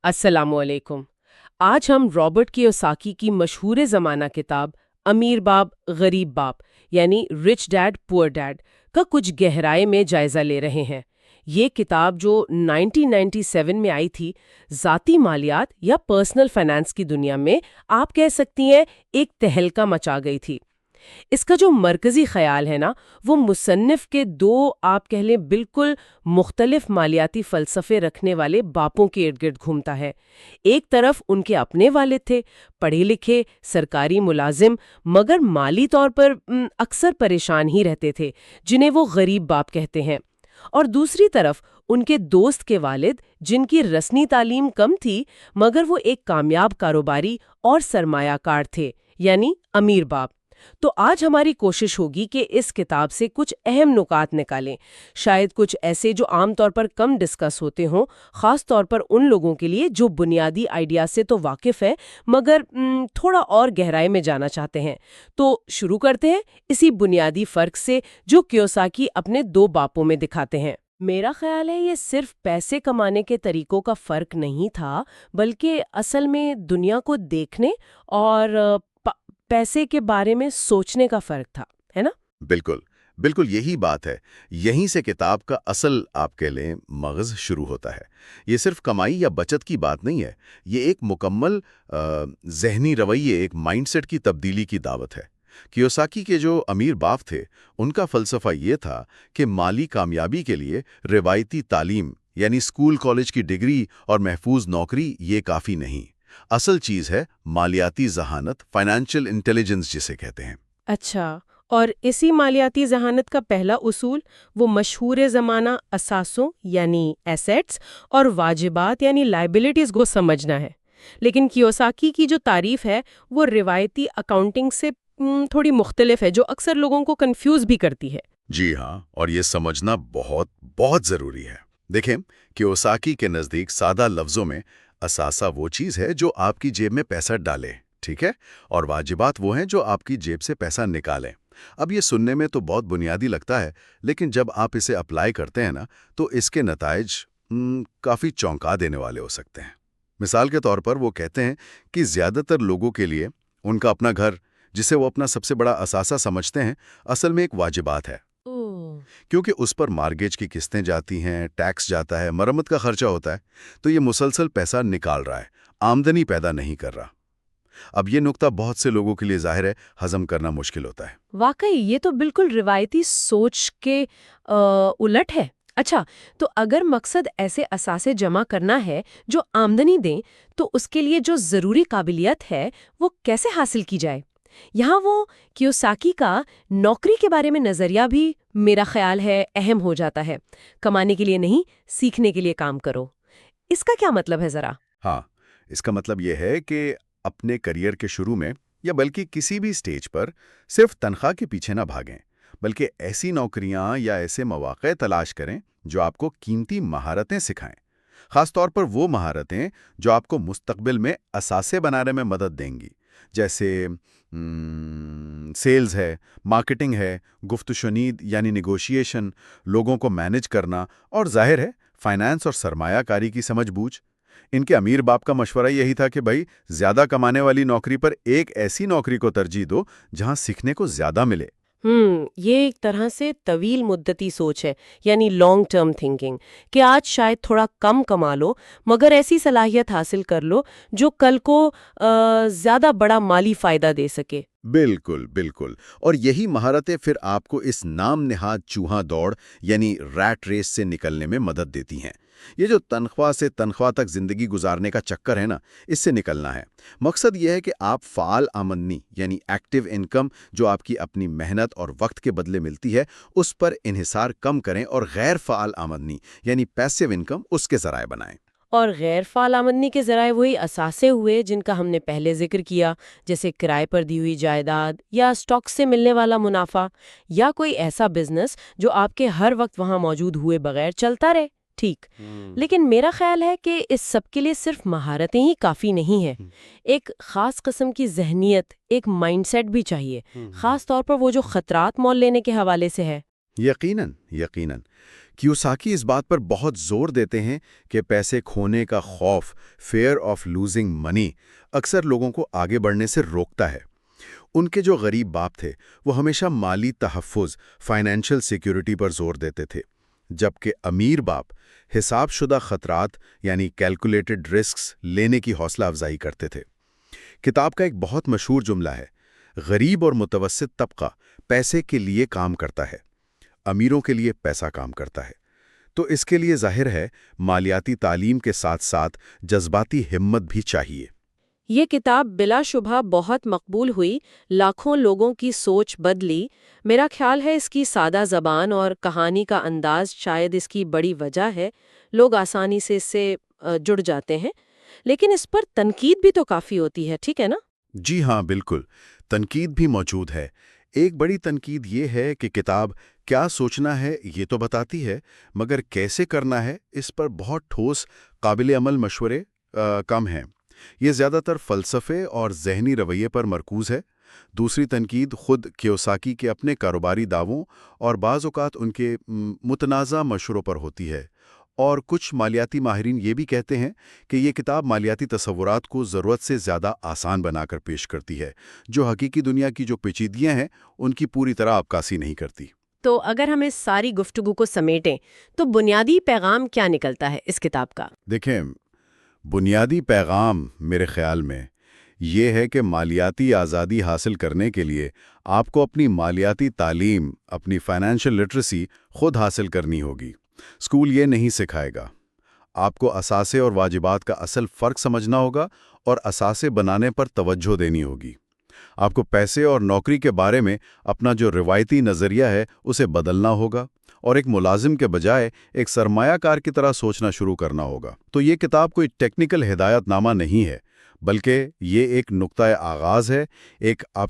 السلام علیکم۔ آج ہم رابرٹ کیوساکی کی مشہور زمانہ کتاب امیر باپ غریب باپ یعنی رچ ڈیڈ پور ڈیڈ کا کچھ گہرائی میں جائزہ لے رہے ہیں۔ یہ کتاب جو 1997 میں آئی تھی، ذاتی مالیات یا پرسنل فائنانس کی دنیا میں آپ کہہ سکتی ہیں ایک تہلکہ مچا گئی تھی۔ اس کا جو مرکزی خیال ہے نا، وہ مصنف کے دو آپ کہہ لیں بالکل مختلف مالیاتی فلسفے رکھنے والے باپوں کے ارد گرد گھومتا ہے۔ ایک طرف ان کے اپنے والد تھے، پڑھے لکھے سرکاری ملازم، مگر مالی طور پر اکثر پریشان ہی رہتے تھے، جنہیں وہ غریب باپ کہتے ہیں۔ اور دوسری طرف ان کے دوست کے والد، جن کی رسمی تعلیم کم تھی مگر وہ ایک کامیاب کاروباری اور سرمایہ کار تھے، یعنی امیر باپ۔ تو آج ہماری کوشش ہوگی کہ اس کتاب سے کچھ اہم نکات نکالیں، شاید کچھ ایسے جو عام طور پر کم ڈسکس ہوتے ہوں، خاص طور پر ان لوگوں کے لیے جو بنیادی آئیڈیا سے تو واقف ہے مگر تھوڑا اور گہرائی میں جانا چاہتے ہیں۔ تو شروع کرتے ہیں اسی بنیادی فرق سے جو کیوساکی اپنے دو باپوں میں دکھاتے ہیں۔ میرا خیال ہے یہ صرف پیسے کمانے کے طریقوں کا فرق نہیں تھا، بلکہ اصل میں دنیا کو دیکھنے اور پیسے کے بارے میں سوچنے کا فرق تھا، ہے نا؟ بالکل بالکل یہی بات ہے۔ یہیں سے کتاب کا اصل آپ کہہ لیں مغز شروع ہوتا ہے۔ یہ صرف کمائی یا بچت کی بات نہیں ہے، یہ ایک مکمل ذہنی رویے، ایک مائنڈ سیٹ کی تبدیلی کی دعوت ہے۔ کیوساکی کے جو امیر باپ تھے، ان کا فلسفہ یہ تھا کہ مالی کامیابی کے لیے روایتی تعلیم یعنی اسکول کالج کی ڈگری اور محفوظ نوکری یہ کافی نہیں۔ اصل چیز ہے مالیاتی ذہانت، فائنینشیل انٹیلیجنس جسے کہتے ہیں۔ اچھا، اور اسی مالیاتی ذہانت کا پہلا اصول وہ مشہور زمانہ اثاثوں یعنی ایسیٹس اور واجبات یعنی لائبلٹیز کو سمجھنا ہے۔ لیکن کیوساکی کی جو تعریف ہے وہ روایتی اکاؤنٹنگ سے تھوڑی مختلف ہے، جو اکثر لوگوں کو کنفیوز بھی کرتی ہے۔ جی ہاں، اور یہ سمجھنا بہت بہت ضروری ہے۔ دیکھیں، کیوساکی کے نزدیک سادہ لفظوں میں اثاثہ وہ چیز ہے جو آپ کی جیب میں پیسہ ڈالے، ٹھیک ہے، اور واجبات وہ ہیں جو آپ کی جیب سے پیسہ نکالیں۔ اب یہ سننے میں تو بہت بنیادی لگتا ہے، لیکن جب آپ اسے اپلائی کرتے ہیں نا، تو اس کے نتائج کافی چونکا دینے والے ہو سکتے ہیں۔ مثال کے طور پر وہ کہتے ہیں کہ زیادہ تر لوگوں کے لیے ان کا اپنا گھر، جسے وہ اپنا سب سے بڑا اثاثہ سمجھتے ہیں، اصل میں ایک واجبات ہے، کیونکہ اس پر مارگیج کی قسطیں جاتی ہیں، ٹیکس جاتا ہے، مرمت کا خرچہ ہوتا ہے، تو یہ مسلسل پیسہ نکال رہا ہے، آمدنی پیدا نہیں کر رہا۔ اب یہ نقطہ بہت سے لوگوں کے لیے ظاہر ہے ہضم کرنا مشکل ہوتا ہے۔ واقعی یہ تو بالکل روایتی سوچ کے الٹ ہے۔ اچھا، تو اگر مقصد ایسے اثاثے جمع کرنا ہے جو آمدنی دیں، تو اس کے لیے جو ضروری قابلیت ہے وہ کیسے حاصل کی جائے؟ یہاں وہ کیوساکی کا نوکری کے بارے میں نظریہ بھی میرا خیال ہے اہم ہو جاتا ہے۔ کمانے کے لیے نہیں، سیکھنے کے لیے کام کرو۔ اس کا کیا مطلب ہے ذرا؟ ہاں، اس کا مطلب یہ ہے کہ اپنے کریئر کے شروع میں یا بلکہ کسی بھی سٹیج پر صرف تنخواہ کے پیچھے نہ بھاگیں، بلکہ ایسی نوکریاں یا ایسے مواقع تلاش کریں جو آپ کو قیمتی مہارتیں سکھائیں، خاص طور پر وہ مہارتیں جو آپ کو مستقبل میں اثاثے بنانے میں مدد دیں گی، جیسے سیلز ہے، مارکیٹنگ ہے، گفت و شنید یعنی نیگوشیشن، لوگوں کو مینج کرنا، اور ظاہر ہے فائنانس اور سرمایہ کاری کی سمجھ بوجھ۔ ان کے امیر باپ کا مشورہ یہی تھا کہ بھائی، زیادہ کمانے والی نوکری پر ایک ایسی نوکری کو ترجیح دو جہاں سیکھنے کو زیادہ ملے۔ یہ ایک طرح سے طویل مدتی سوچ ہے، یعنی لانگ ٹرم تھنکنگ، کہ آج شاید تھوڑا کم کما لو مگر ایسی صلاحیت حاصل کر لو جو کل کو زیادہ بڑا مالی فائدہ دے سکے۔ بالکل بالکل، اور یہی مہارتیں پھر آپ کو اس نام نہاد چوہا دوڑ یعنی ریٹ ریس سے نکلنے میں مدد دیتی ہیں۔ یہ جو تنخواہ سے تنخواہ تک زندگی گزارنے کا چکر ہے نا، اس سے نکلنا ہے۔ مقصد یہ ہے کہ آپ فعال آمدنی یعنی ایکٹیو انکم جو آپ کی اپنی محنت اور وقت کے بدلے ملتی ہے، اس پر انحصار کم کریں اور غیر فعال آمدنی یعنی پیسیو انکم اس کے ذرائع بنائیں۔ اور غیر فعال آمدنی کے ذرائع وہی اثاثے ہوئے جن کا ہم نے پہلے ذکر کیا، جیسے کرائے پر دی ہوئی جائیداد یا اسٹاک سے ملنے والا منافع، یا کوئی ایسا بزنس جو آپ کے ہر وقت وہاں موجود ہوئے بغیر چلتا رہے۔ ٹھیک، لیکن میرا خیال ہے کہ اس سب کے لیے صرف مہارتیں ہی کافی نہیں ہیں، ایک خاص قسم کی ذہنیت، ایک مائنڈ سیٹ بھی چاہیے، خاص طور پر وہ جو خطرات مول لینے کے حوالے سے ہے۔ یقیناً یقیناً، کیوساکی اس بات پر بہت زور دیتے ہیں کہ پیسے کھونے کا خوف، فیئر آف لوزنگ منی، اکثر لوگوں کو آگے بڑھنے سے روکتا ہے۔ ان کے جو غریب باپ تھے وہ ہمیشہ مالی تحفظ، فائنینشل سیکیورٹی پر زور دیتے تھے، جبکہ امیر باپ حساب شدہ خطرات یعنی کیلکولیٹڈ رسکس لینے کی حوصلہ افزائی کرتے تھے۔ کتاب کا ایک بہت مشہور جملہ ہے، غریب اور متوسط طبقہ پیسے کے لیے کام کرتا ہے، امیروں کے لیے پیسہ کام کرتا ہے۔ تو اس کے لیے ظاہر ہے مالیاتی تعلیم کے ساتھ ساتھ جذباتی ہمت بھی چاہیے۔ یہ کتاب بلا شبہ بہت مقبول ہوئی، لاکھوں لوگوں کی سوچ بدلی۔ میرا خیال ہے اس کی سادہ زبان اور کہانی کا انداز شاید اس کی بڑی وجہ ہے، لوگ آسانی سے اس سے جڑ جاتے ہیں۔ لیکن اس پر تنقید بھی تو کافی ہوتی ہے، ٹھیک ہے نا؟ جی ہاں، بالکل، تنقید بھی موجود ہے۔ ایک بڑی تنقید یہ ہے کہ کتاب کیا سوچنا ہے یہ تو بتاتی ہے، مگر کیسے کرنا ہے اس پر بہت ٹھوس قابل عمل مشورے کم ہیں۔ یہ زیادہ تر فلسفے اور ذہنی رویے پر مرکوز ہے۔ دوسری تنقید خود کیوساکی کے اپنے کاروباری دعووں اور بعض اوقات ان کے متنازع مشوروں پر ہوتی ہے۔ اور کچھ مالیاتی ماہرین یہ بھی کہتے ہیں کہ یہ کتاب مالیاتی تصورات کو ضرورت سے زیادہ آسان بنا کر پیش کرتی ہے، جو حقیقی دنیا کی جو پیچیدگیاں ہیں ان کی پوری طرح عکاسی نہیں کرتی۔ تو اگر ہم اس ساری گفتگو کو سمیٹیں تو بنیادی پیغام کیا نکلتا ہے اس کتاب کا؟ دیکھیں، بنیادی پیغام میرے خیال میں یہ ہے کہ مالیاتی آزادی حاصل کرنے کے لیے آپ کو اپنی مالیاتی تعلیم، اپنی فائنینشل لٹریسی خود حاصل کرنی ہوگی۔ اسکول یہ نہیں سکھائے گا۔ آپ کو اثاثے اور واجبات کا اصل فرق سمجھنا ہوگا اور اثاثے بنانے پر توجہ دینی ہوگی۔ آپ کو پیسے اور نوکری کے بارے میں اپنا جو روایتی نظریہ ہے اسے بدلنا ہوگا اور ایک ملازم کے بجائے ایک سرمایہ کار کی طرح سوچنا شروع کرنا ہوگا۔ تو یہ کتاب کوئی ٹیکنیکل ہدایت نامہ نہیں ہے، بلکہ یہ ایک نقطۂ آغاز ہے، ایک آپ